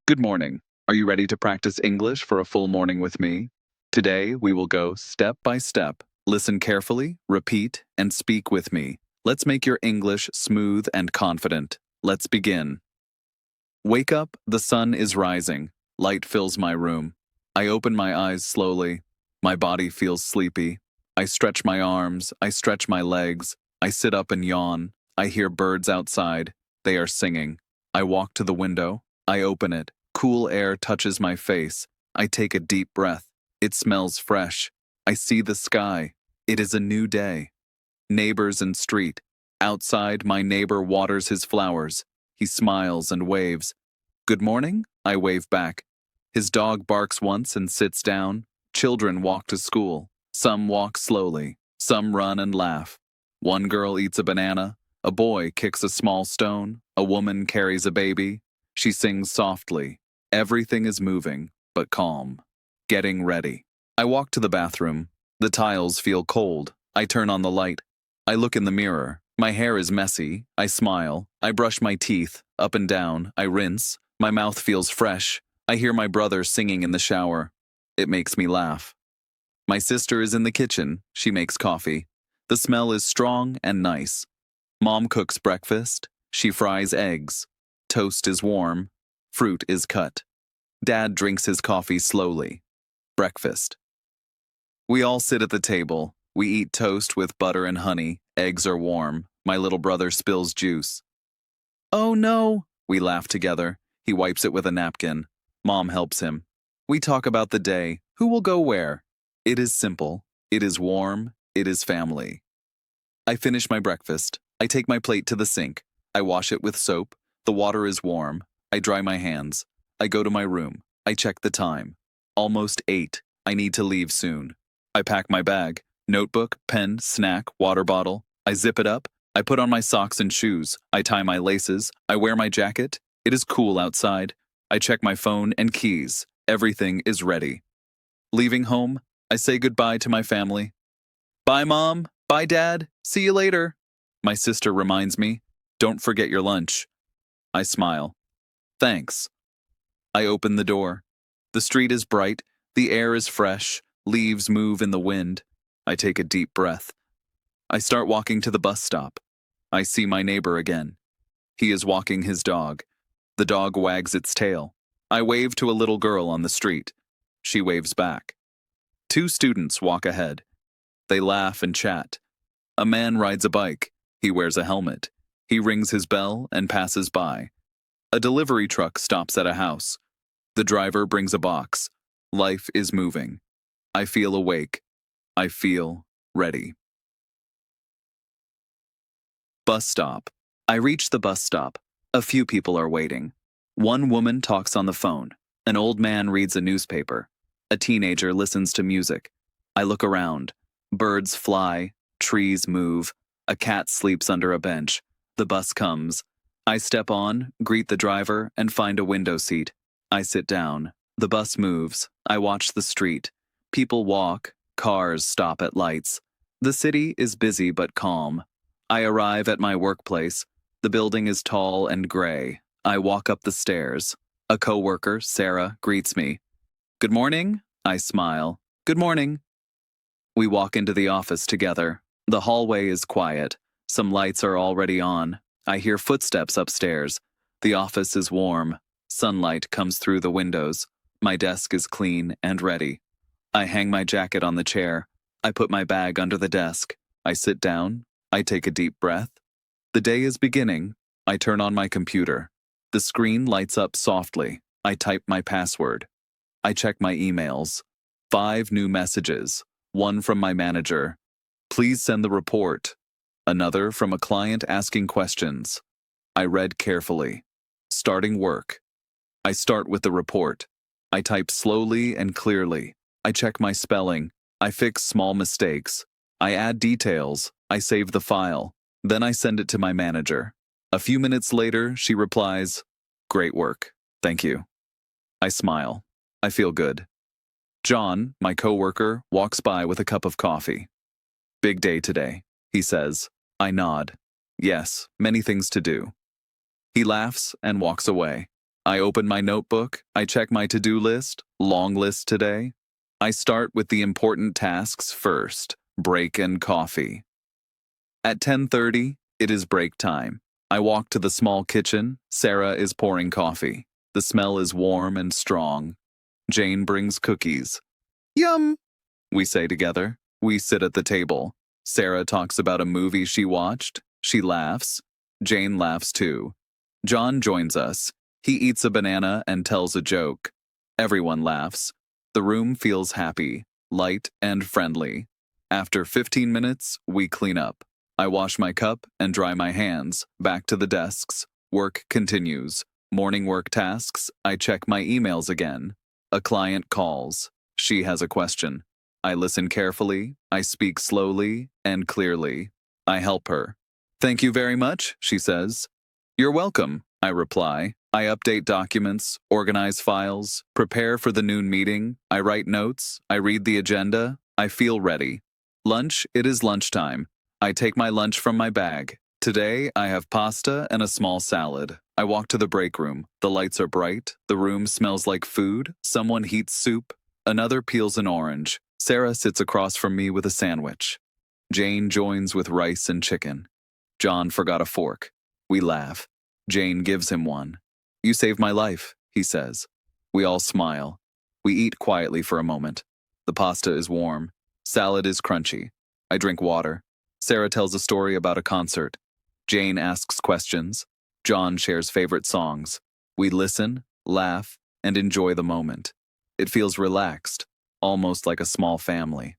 Good morning. Are you ready to practice English for a full morning with me? Today, we will go step by step. Listen carefully, repeat, and speak with me. Let's make your English smooth and confident. Let's begin. Wake up, the sun is rising. Light fills my room. I open my eyes slowly. My body feels sleepy. I stretch my arms, I stretch my legs. I sit up and yawn. I hear birds outside. They are singing. I walk to the window. I open it. Cool air touches my face. I take a deep breath. It smells fresh. I see the sky. It is a new day. Neighbors and street. Outside, my neighbor waters his flowers. He smiles and waves. Good morning? I wave back. His dog barks once and sits down. Children walk to school. Some walk slowly. Some run and laugh. One girl eats a banana. A boy kicks a small stone. A woman carries a baby. She sings softly. Everything is moving, but calm. Getting ready. I walk to the bathroom. The tiles feel cold. I turn on the light. I look in the mirror. My hair is messy. I smile. I brush my teeth, up and down. I rinse. My mouth feels fresh. I hear my brother singing in the shower. It makes me laugh. My sister is in the kitchen. She makes coffee. The smell is strong and nice. Mom cooks breakfast. She fries eggs. Toast is warm. Fruit is cut. Dad drinks his coffee slowly. Breakfast. We all sit at the table. We eat toast with butter and honey. Eggs are warm. My little brother spills juice. Oh no! We laugh together. He wipes it with a napkin. Mom helps him. We talk about the day. Who will go where? It is simple. It is warm. It is family. I finish my breakfast. I take my plate to the sink. I wash it with soap. The water is warm. I dry my hands. I go to my room. I check the time. Almost 8. I need to leave soon. I pack my bag. Notebook, pen, snack, water bottle. I zip it up. I put on my socks and shoes. I tie my laces. I wear my jacket. It is cool outside. I check my phone and keys. Everything is ready. Leaving home, I say goodbye to my family. Bye, Mom. Bye, Dad. See you later. My sister reminds me, don't forget your lunch. I smile. Thanks. I open the door. The street is bright. The air is fresh. Leaves move in the wind. I take a deep breath. I start walking to the bus stop. I see my neighbor again. He is walking his dog. The dog wags its tail. I wave to a little girl on the street. She waves back. 2 students walk ahead. They laugh and chat. A man rides a bike. He wears a helmet. He rings his bell and passes by. A delivery truck stops at a house. The driver brings a box. Life is moving. I feel awake. I feel ready. Bus stop. I reach the bus stop. A few people are waiting. One woman talks on the phone. An old man reads a newspaper. A teenager listens to music. I look around. Birds fly. Trees move. A cat sleeps under a bench. The bus comes. I step on, greet the driver, and find a window seat. I sit down. The bus moves. I watch the street. People walk. Cars stop at lights. The city is busy but calm. I arrive at my workplace. The building is tall and gray. I walk up the stairs. A coworker, Sarah, greets me. Good morning? I smile. Good morning. We walk into the office together. The hallway is quiet. Some lights are already on. I hear footsteps upstairs. The office is warm. Sunlight comes through the windows. My desk is clean and ready. I hang my jacket on the chair. I put my bag under the desk. I sit down. I take a deep breath. The day is beginning. I turn on my computer. The screen lights up softly. I type my password. I check my emails. 5 new messages. One from my manager. Please send the report. Another from a client asking questions. I read carefully. Starting work. I start with the report. I type slowly and clearly. I check my spelling. I fix small mistakes. I add details. I save the file. Then I send it to my manager. A few minutes later, she replies, "Great work. Thank you." I smile. I feel good. John, my coworker, walks by with a cup of coffee. Big day today, he says. I nod. Yes, many things to do. He laughs and walks away. I open my notebook, I check my to-do list, long list today. I start with the important tasks first, break and coffee. At 10:30, it is break time. I walk to the small kitchen. Sarah is pouring coffee. The smell is warm and strong. Jane brings cookies. Yum, we say together. We sit at the table. Sarah talks about a movie she watched. She laughs. Jane laughs too. John joins us. He eats a banana and tells a joke. Everyone laughs. The room feels happy, light, and friendly. After 15 minutes, we clean up. I wash my cup and dry my hands. Back to the desks. Work continues. Morning work tasks. I check my emails again. A client calls. She has a question. I listen carefully. I speak slowly and clearly. I help her. Thank you very much, she says. You're welcome, I reply. I update documents, organize files, prepare for the noon meeting. I write notes. I read the agenda. I feel ready. Lunch, it is lunchtime. I take my lunch from my bag. Today, I have pasta and a small salad. I walk to the break room. The lights are bright. The room smells like food. Someone heats soup. Another peels an orange. Sarah sits across from me with a sandwich. Jane joins with rice and chicken. John forgot a fork. We laugh. Jane gives him one. You saved my life, he says. We all smile. We eat quietly for a moment. The pasta is warm. Salad is crunchy. I drink water. Sarah tells a story about a concert. Jane asks questions. John shares favorite songs. We listen, laugh, and enjoy the moment. It feels relaxed, almost like a small family.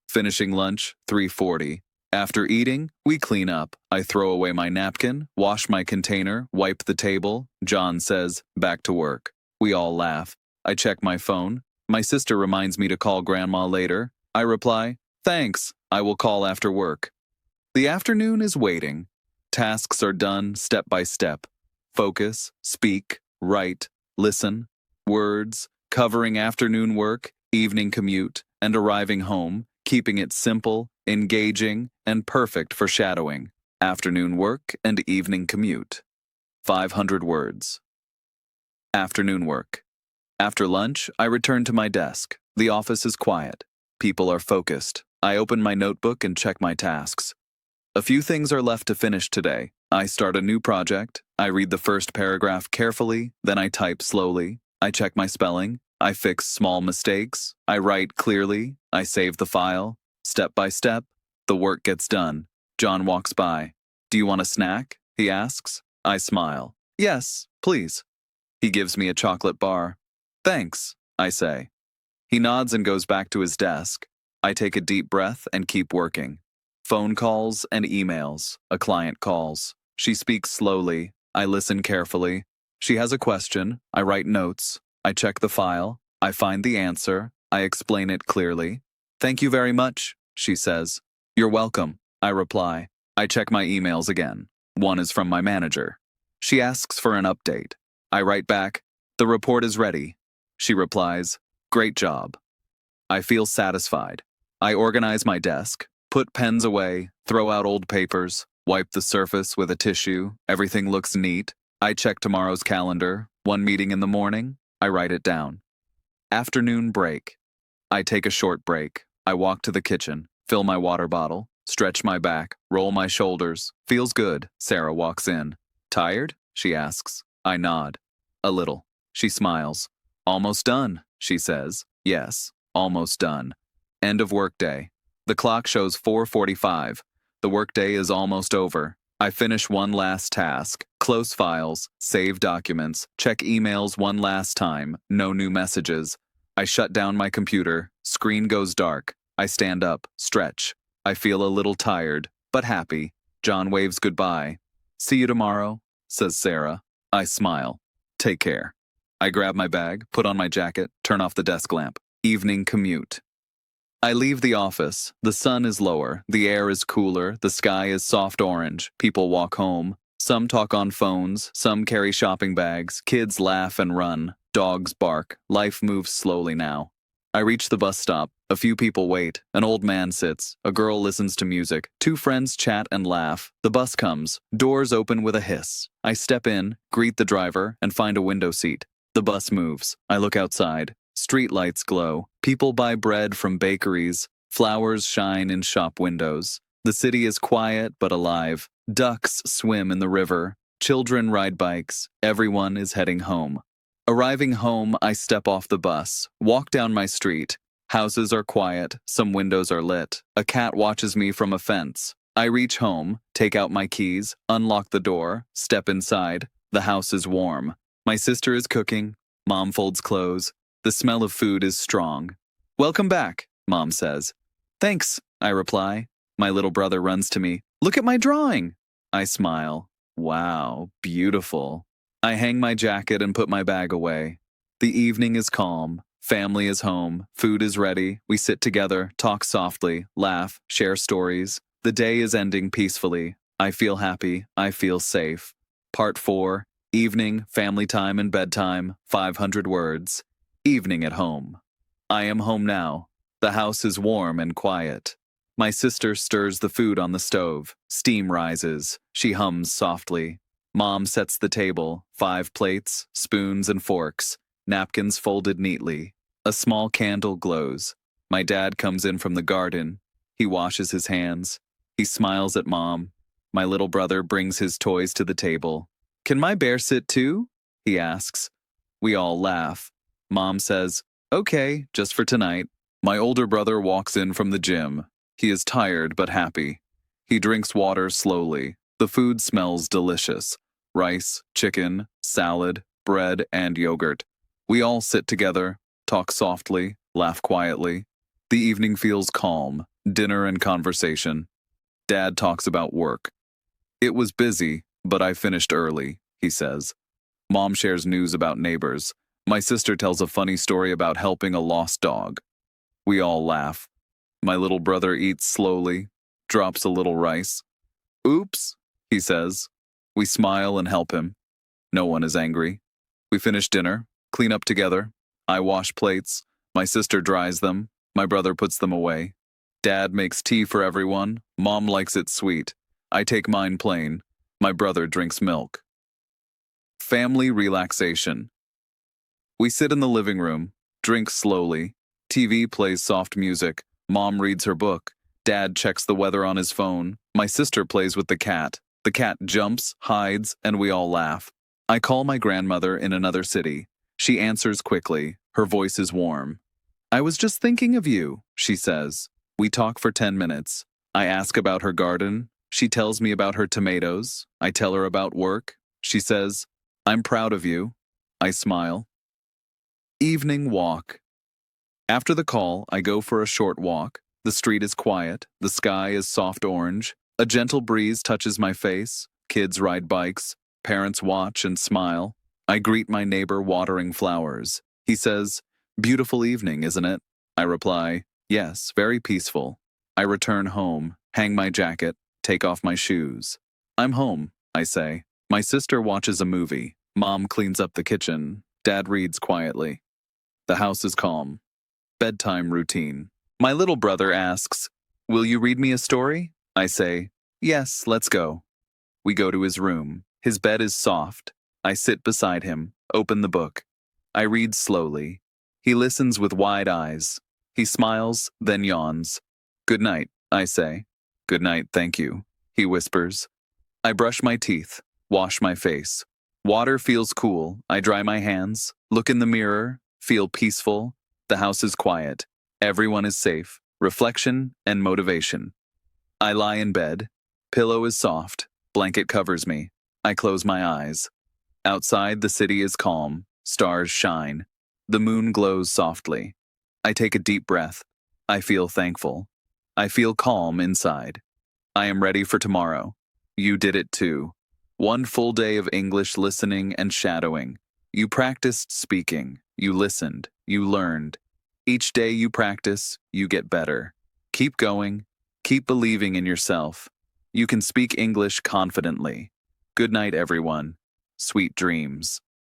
Finishing lunch, 3:40. After eating, we clean up. I throw away my napkin, wash my container, wipe the table. John says, back to work. We all laugh. I check my phone. My sister reminds me to call Grandma later. I reply, thanks, I will call after work. The afternoon is waiting. Tasks are done step by step. Focus, speak, write, listen. Words, covering afternoon work, evening commute, and arriving home, keeping it simple, engaging, and perfect for shadowing. Afternoon work and evening commute. 500 words. Afternoon work. After lunch, I return to my desk. The office is quiet. People are focused. I open my notebook and check my tasks. A few things are left to finish today. I start a new project. I read the first paragraph carefully, then I type slowly. I check my spelling. I fix small mistakes. I write clearly. I save the file. Step by step, the work gets done. John walks by. Do you want a snack? He asks. I smile. Yes, please. He gives me a chocolate bar. Thanks, I say. He nods and goes back to his desk. I take a deep breath and keep working. Phone calls and emails. A client calls. She speaks slowly. I listen carefully. She has a question. I write notes. I check the file. I find the answer. I explain it clearly. Thank you very much, she says. You're welcome, I reply. I check my emails again. One is from my manager. She asks for an update. I write back, the report is ready. She replies, great job. I feel satisfied. I organize my desk, put pens away, throw out old papers, wipe the surface with a tissue. Everything looks neat. I check tomorrow's calendar. One meeting in the morning. I write it down. Afternoon break. I take a short break. I walk to the kitchen, fill my water bottle, stretch my back, roll my shoulders. Feels good. Sarah walks in. Tired? She asks. I nod. A little. She smiles. Almost done, she says. Yes, almost done. End of workday. The clock shows 4:45. The workday is almost over. I finish one last task. Close files, save documents, check emails one last time. No new messages. I shut down my computer. Screen goes dark. I stand up, stretch. I feel a little tired, but happy. John waves goodbye. See you tomorrow, says Sarah. I smile. Take care. I grab my bag, put on my jacket, turn off the desk lamp. Evening commute. I leave the office. The sun is lower. The air is cooler. The sky is soft orange. People walk home. Some talk on phones. Some carry shopping bags. Kids laugh and run. Dogs bark. Life moves slowly now. I reach the bus stop. A few people wait. An old man sits. A girl listens to music. Two friends chat and laugh. The bus comes. Doors open with a hiss. I step in, greet the driver, and find a window seat. The bus moves. I look outside. Street lights glow. People buy bread from bakeries. Flowers shine in shop windows. The city is quiet but alive. Ducks swim in the river. Children ride bikes. Everyone is heading home. Arriving home, I step off the bus, walk down my street. Houses are quiet, some windows are lit. A cat watches me from a fence. I reach home, take out my keys, unlock the door, step inside. The house is warm. My sister is cooking. Mom folds clothes. The smell of food is strong. "Welcome back," Mom says. "Thanks," I reply. My little brother runs to me. "Look at my drawing." I smile. "Wow, beautiful." I hang my jacket and put my bag away. The evening is calm. Family is home. Food is ready. We sit together, talk softly, laugh, share stories. The day is ending peacefully. I feel happy. I feel safe. Part 4. Evening, family time and bedtime, 500 words. Evening at home. I am home now. The house is warm and quiet. My sister stirs the food on the stove. Steam rises. She hums softly. Mom sets the table, 5 plates, spoons and forks, napkins folded neatly. A small candle glows. My dad comes in from the garden. He washes his hands. He smiles at Mom. My little brother brings his toys to the table. "Can my bear sit too?" he asks. We all laugh. Mom says, "Okay, just for tonight." My older brother walks in from the gym. He is tired but happy. He drinks water slowly. The food smells delicious. Rice, chicken, salad, bread, and yogurt. We all sit together, talk softly, laugh quietly. The evening feels calm, dinner and conversation. Dad talks about work. "It was busy, but I finished early," he says. Mom shares news about neighbors. My sister tells a funny story about helping a lost dog. We all laugh. My little brother eats slowly, drops a little rice. "Oops," he says. We smile and help him. No one is angry. We finish dinner, clean up together. I wash plates. My sister dries them. My brother puts them away. Dad makes tea for everyone. Mom likes it sweet. I take mine plain. My brother drinks milk. Family relaxation. We sit in the living room, drink slowly. TV plays soft music. Mom reads her book. Dad checks the weather on his phone. My sister plays with the cat. The cat jumps, hides, and we all laugh. I call my grandmother in another city. She answers quickly. Her voice is warm. "I was just thinking of you," she says. We talk for 10 minutes. I ask about her garden. She tells me about her tomatoes. I tell her about work. She says, "I'm proud of you." I smile. Evening walk. After the call, I go for a short walk. The street is quiet. The sky is soft orange. A gentle breeze touches my face. Kids ride bikes. Parents watch and smile. I greet my neighbor watering flowers. He says, "Beautiful evening, isn't it?" I reply, "Yes, very peaceful." I return home, hang my jacket, take off my shoes. "I'm home," I say. My sister watches a movie. Mom cleans up the kitchen. Dad reads quietly. The house is calm. Bedtime routine. My little brother asks, "Will you read me a story?" I say, "Yes, let's go." We go to his room. His bed is soft. I sit beside him, open the book. I read slowly. He listens with wide eyes. He smiles, then yawns. "Good night," I say. "Good night, thank you," he whispers. I brush my teeth, wash my face. Water feels cool. I dry my hands, look in the mirror, feel peaceful. The house is quiet. Everyone is safe. Reflection and motivation. I lie in bed. Pillow is soft. Blanket covers me. I close my eyes. Outside, the city is calm. Stars shine. The moon glows softly. I take a deep breath. I feel thankful. I feel calm inside. I am ready for tomorrow. You did it too. One full day of English listening and shadowing. You practiced speaking. You listened. You learned. Each day you practice, you get better. Keep going. Keep believing in yourself. You can speak English confidently. Good night, everyone. Sweet dreams.